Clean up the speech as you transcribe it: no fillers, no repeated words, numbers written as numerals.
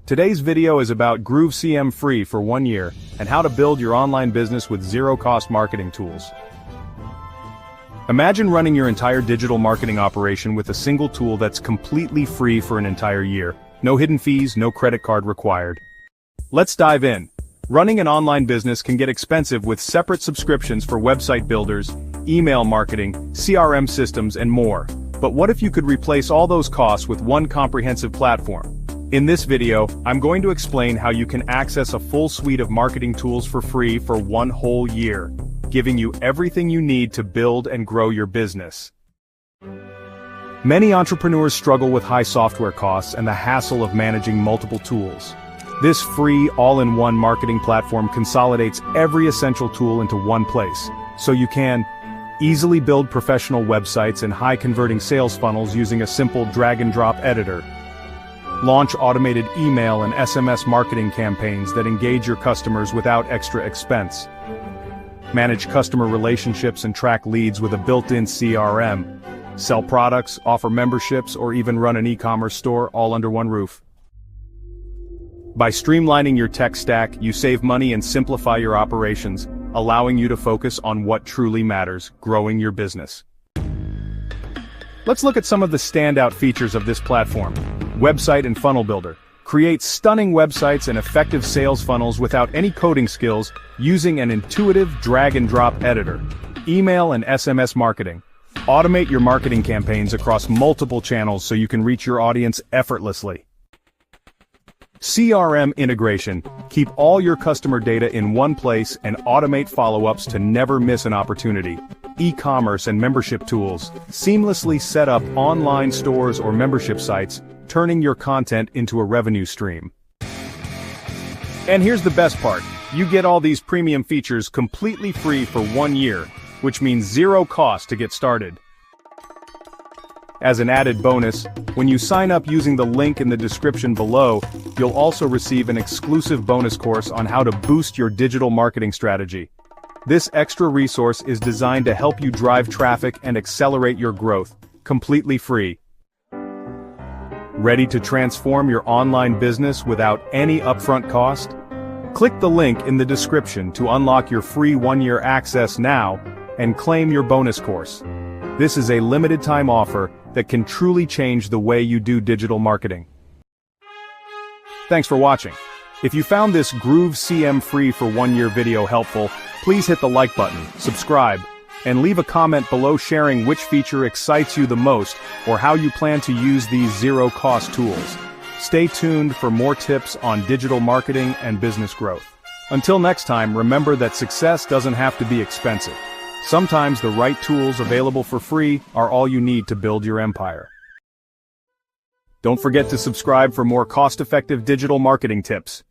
Today's video is about GrooveCM Free for 1 year and how to build your online business with zero-cost marketing tools. Imagine running your entire digital marketing operation with a single tool that's completely free for an entire year. No hidden fees, no credit card required. Let's dive in. Running an online business can get expensive with separate subscriptions for website builders, email marketing, CRM systems, and more. But what if you could replace all those costs with one comprehensive platform? In this video, I'm going to explain how you can access a full suite of marketing tools for free for 1 whole year, giving you everything you need to build and grow your business. Many entrepreneurs struggle with high software costs and the hassle of managing multiple tools. This free, all-in-one marketing platform consolidates every essential tool into one place, so you can easily build professional websites and high-converting sales funnels using a simple drag-and-drop editor. Launch automated email and SMS marketing campaigns that engage your customers without extra expense. Manage customer relationships and track leads with a built-in CRM. Sell products, offer memberships, or even run an e-commerce store all under one roof. By streamlining your tech stack, you save money and simplify your operations, allowing you to focus on what truly matters, growing your business. Let's look at some of the standout features of this platform. Website and Funnel Builder. Create stunning websites and effective sales funnels without any coding skills using an intuitive drag-and-drop editor. Email and SMS marketing. Automate your marketing campaigns across multiple channels so you can reach your audience effortlessly. CRM integration. Keep all your customer data in one place and automate follow-ups to never miss an opportunity. E-commerce and membership tools. Seamlessly set up online stores or membership sites, turning your content into a revenue stream. And here's the best part. You get all these premium features completely free for 1 year, which means zero cost to get started. As an added bonus, when you sign up using the link in the description below, you'll also receive an exclusive bonus course on how to boost your digital marketing strategy. This extra resource is designed to help you drive traffic and accelerate your growth, completely free. Ready to transform your online business without any upfront cost? Click the link in the description to unlock your free 1-year access now and claim your bonus course. This is a limited-time offer that can truly change the way you do digital marketing. Thanks for watching. If you found this GrooveCM Free for 1 year video helpful, please hit the like button, subscribe, and leave a comment below sharing which feature excites you the most or how you plan to use these zero-cost tools. Stay tuned for more tips on digital marketing and business growth. Until next time, remember that success doesn't have to be expensive. Sometimes the right tools available for free are all you need to build your empire. Don't forget to subscribe for more cost-effective digital marketing tips.